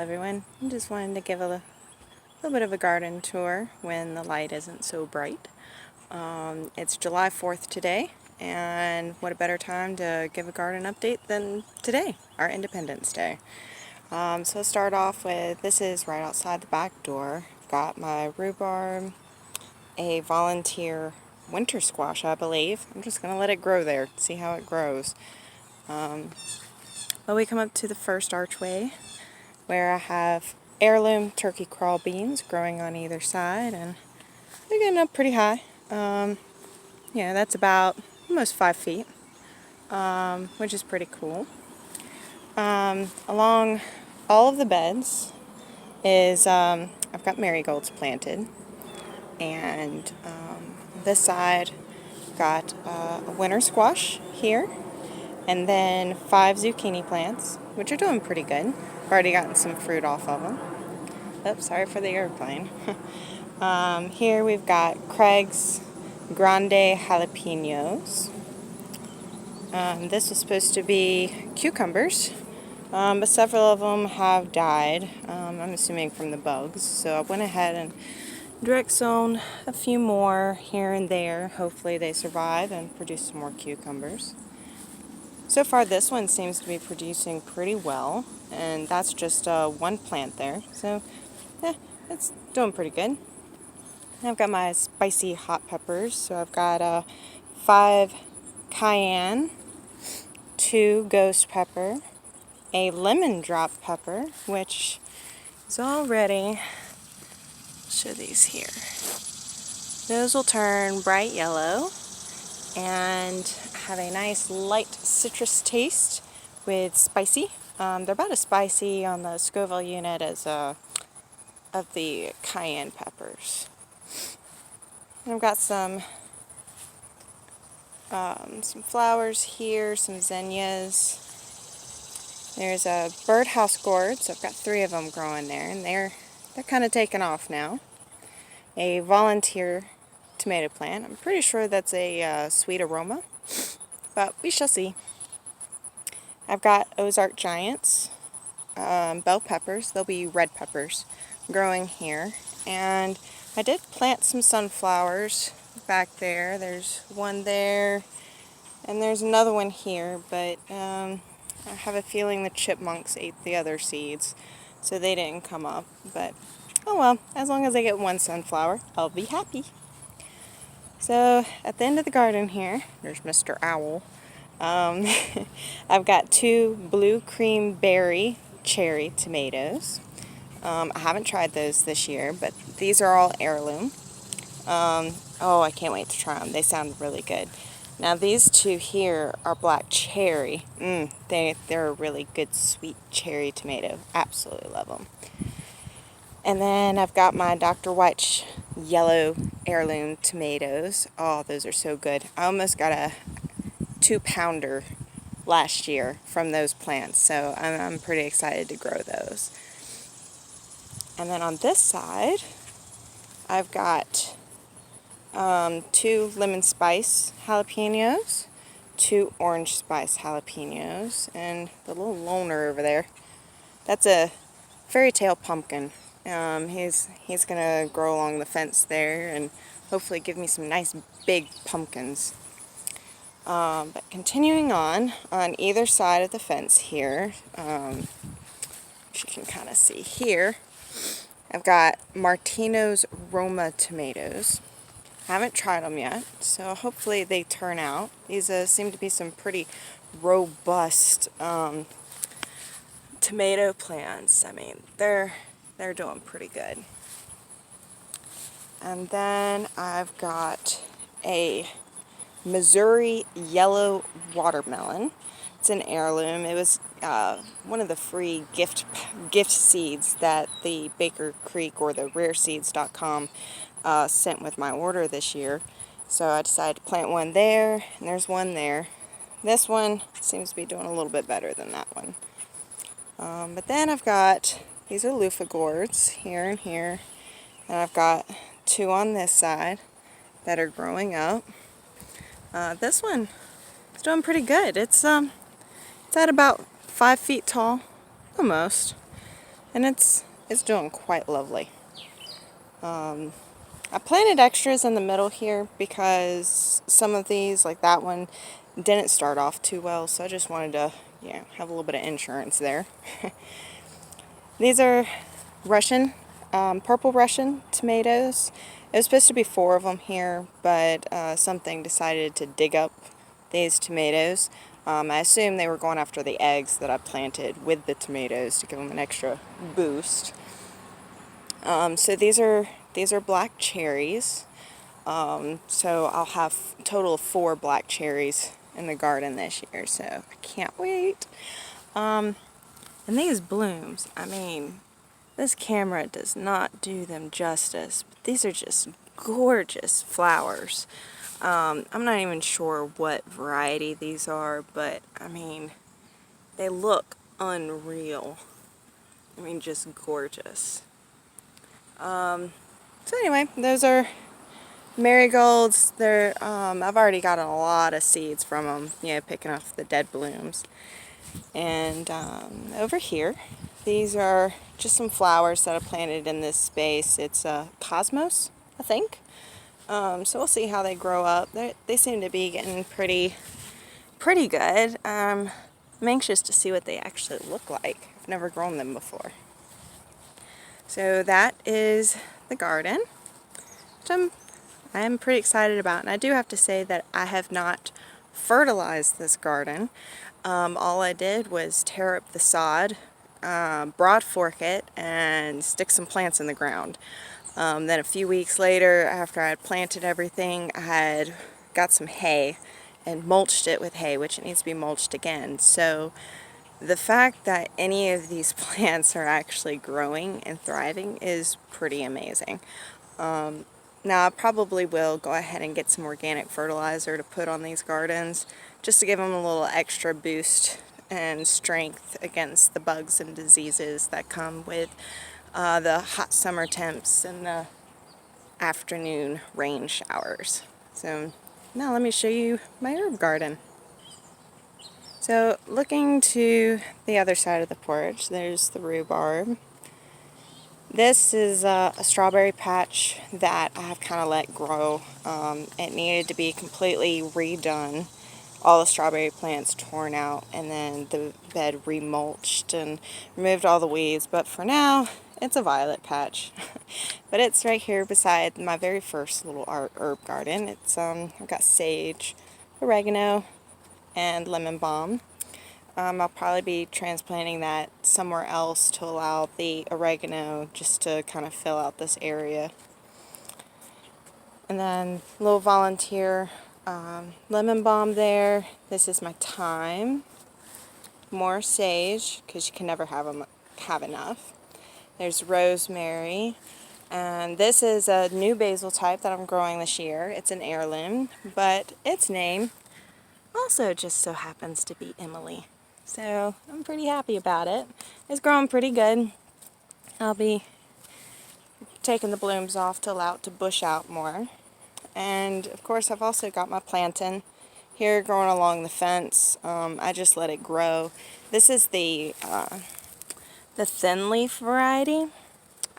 everyone. I just wanted to give a little bit of a garden tour when the light isn't so bright. It's July 4th today, and what a better time to give a garden update than today, our Independence Day. So let's start off with, this is right outside the back door. Got my rhubarb, a volunteer winter squash, I believe. I'm just going to let it grow there, see how it grows. Well, we come up to the first archway, where I have heirloom turkey crawl beans growing on either side, and they're getting up pretty high. Yeah, that's about almost 5 feet, which is pretty cool. Along all of the beds is, I've got marigolds planted, and this side got a winter squash here, and then 5 zucchini plants, which are doing pretty good. I've already gotten some fruit off of them. Oops, sorry for the airplane. Here we've got Craig's Grande Jalapenos. This was supposed to be cucumbers, but several of them have died, I'm assuming from the bugs. So I went ahead and direct sown a few more here and there. Hopefully they survive and produce some more cucumbers. So far this one seems to be producing pretty well, and that's just one plant there. So yeah, it's doing pretty good. I've got my spicy hot peppers. So I've got 5 cayenne, 2 ghost pepper, a lemon drop pepper, which is already, I'll show these here. Those will turn bright yellow and have a nice light citrus taste with spicy. They're about as spicy on the Scoville unit as of the cayenne peppers. And I've got some flowers here, some zinnias. There's a birdhouse gourd, so I've got 3 of them growing there, and they're kind of taking off now. A volunteer tomato plant. I'm pretty sure that's a sweet aroma, but we shall see. I've got Ozark Giants, bell peppers. They'll be red peppers growing here, and I did plant some sunflowers back there. There's one there, and there's another one here, but I have a feeling the chipmunks ate the other seeds, so they didn't come up. But oh well, as long as I get one sunflower, I'll be happy. So at the end of the garden here, there's Mr. Owl. I've got 2 blue cream berry cherry tomatoes. I haven't tried those this year, but these are all heirloom. Oh, I can't wait to try them. They sound really good. Now these 2 here are black cherry. They're a really good sweet cherry tomato. Absolutely love them. And then I've got my Dr. White's yellow heirloom tomatoes. Oh, those are so good. I almost got a 2-pounder last year from those plants, so I'm pretty excited to grow those. And then on this side, I've got 2 lemon spice jalapenos, 2 orange spice jalapenos, and the little loner over there, that's a fairy tale pumpkin. He's gonna grow along the fence there and hopefully give me some nice big pumpkins. But continuing on either side of the fence here, as you can kind of see here, I've got Martino's Roma tomatoes. I haven't tried them yet, so hopefully they turn out. These seem to be some pretty robust tomato plants. I mean, they're doing pretty good. And then I've got a Missouri yellow watermelon. It's an heirloom. It was one of the free gift seeds that the Baker Creek or the rareseeds.com sent with my order this year. So I decided to plant one there, and there's one there. This one seems to be doing a little bit better than that one. But then I've got, these are loofah gourds here and here, and I've got 2 on this side that are growing up. This one is doing pretty good. It's at about 5 feet tall, almost. and it's doing quite lovely. I planted extras in the middle here because some of these, like that one, didn't start off too well, so I just wanted to, have a little bit of insurance there. These are Russian, purple Russian tomatoes. It was supposed to be 4 of them here, but something decided to dig up these tomatoes. I assume they were going after the eggs that I planted with the tomatoes to give them an extra boost. So these are black cherries. So I'll have a total of 4 black cherries in the garden this year, so I can't wait. And these blooms, I mean, this camera does not do them justice, but these are just gorgeous flowers. I'm not even sure what variety these are, but I mean, they look unreal. I mean, just gorgeous. So anyway, those are marigolds. They're I've already gotten a lot of seeds from them, picking off the dead blooms. And over here, these are just some flowers that I planted in this space. It's cosmos, I think. So we'll see how they grow up. They seem to be getting pretty good. I'm anxious to see what they actually look like. I've never grown them before. So that is the garden, which I'm pretty excited about. And I do have to say that I have not fertilized this garden. All I did was tear up the sod, broad fork it, and stick some plants in the ground. Then a few weeks later, after I had planted everything, I had got some hay and mulched it with hay, which it needs to be mulched again. So the fact that any of these plants are actually growing and thriving is pretty amazing. Now I probably will go ahead and get some organic fertilizer to put on these gardens just to give them a little extra boost and strength against the bugs and diseases that come with the hot summer temps and the afternoon rain showers. So now let me show you my herb garden. So looking to the other side of the porch, there's the rhubarb. This is a strawberry patch that I have kind of let grow. It needed to be completely redone. All the strawberry plants torn out, and then the bed remulched and removed all the weeds. But for now, it's a violet patch. But it's right here beside my very first little herb garden. It's I've got sage, oregano, and lemon balm. I'll probably be transplanting that somewhere else to allow the oregano just to kind of fill out this area. And then little volunteer lemon balm there. This is my thyme. More sage, because you can never have enough. There's rosemary. And this is a new basil type that I'm growing this year. It's an heirloom, but its name also just so happens to be Emily. So I'm pretty happy about it. It's growing pretty good. I'll be taking the blooms off to allow it to bush out more. And of course I've also got my plantain here growing along the fence. I just let it grow. This is the thin leaf variety.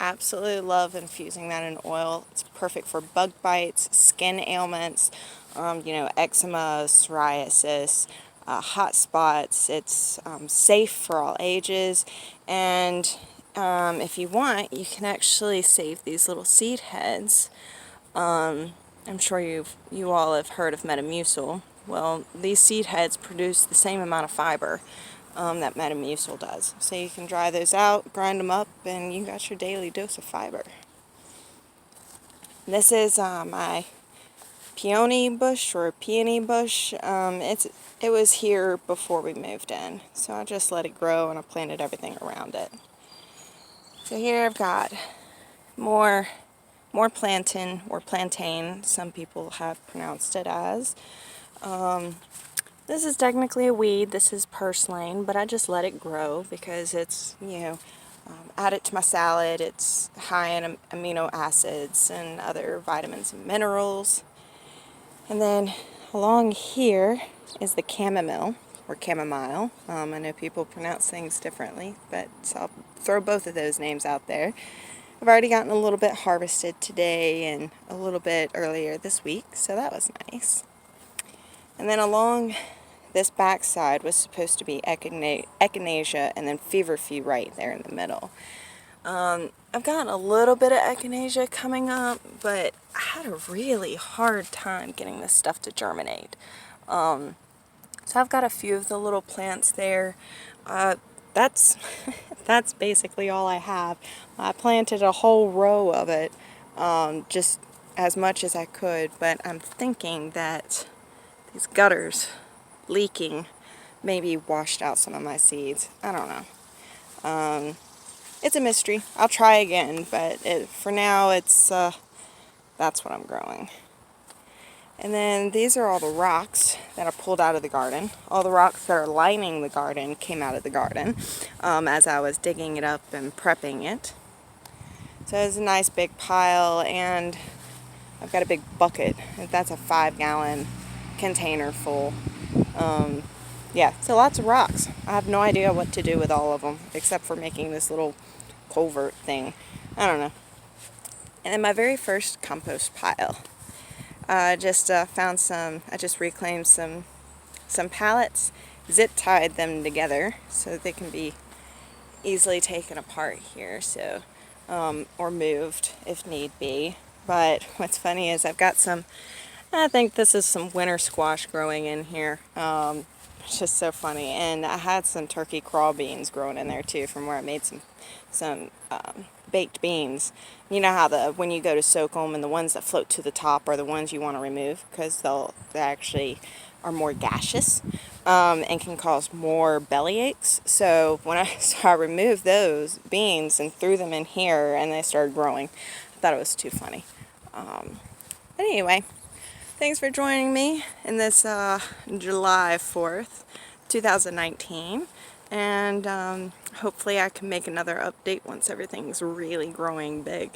Absolutely love infusing that in oil. It's perfect for bug bites, skin ailments, eczema, psoriasis, hot spots. It's safe for all ages, and if you want, you can actually save these little seed heads. I'm sure you all have heard of Metamucil. Well, these seed heads produce the same amount of fiber that Metamucil does. So you can dry those out, grind them up, and you got your daily dose of fiber. This is my peony bush or peony bush. It was here before we moved in, so I just let it grow and I planted everything around it. So here I've got more plantain, or plantain, some people have pronounced it as. This is technically a weed. This is purslane, but I just let it grow because it's, add it to my salad. It's high in amino acids and other vitamins and minerals. And then along here is the chamomile. or chamomile. I know people pronounce things differently, but so I'll throw both of those names out there. I've already gotten a little bit harvested today and a little bit earlier this week, so that was nice. And then along this back side was supposed to be echinacea and then feverfew right there in the middle. I've gotten a little bit of echinacea coming up, but I had a really hard time getting this stuff to germinate. So I've got a few of the little plants there. That's that's basically all I have. I planted a whole row of it, just as much as I could, but I'm thinking that these gutters leaking maybe washed out some of my seeds. I don't know. It's a mystery. I'll try again, but for now that's what I'm growing. And then these are all the rocks that I pulled out of the garden. All the rocks that are lining the garden came out of the garden as I was digging it up and prepping it. So it's a nice big pile, and I've got a big bucket. That's a 5-gallon container full. Yeah, so lots of rocks. I have no idea what to do with all of them, except for making this little culvert thing. I don't know. And then my very first compost pile. I just reclaimed some pallets, zip tied them together so that they can be easily taken apart here, so or moved if need be. But what's funny is I've got I think this is some winter squash growing in here. It's just so funny. And I had some turkey craw beans growing in there too, from where I made some baked beans. You know how when you go to soak them, and the ones that float to the top are the ones you want to remove because they actually are more gaseous and can cause more belly aches. So I removed those beans and threw them in here, and they started growing. I thought it was too funny. But anyway, thanks for joining me in this July 4th, 2019. And hopefully I can make another update once everything's really growing big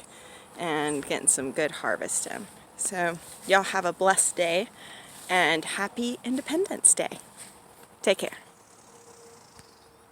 and getting some good harvest in. So y'all have a blessed day and happy Independence Day. Take care.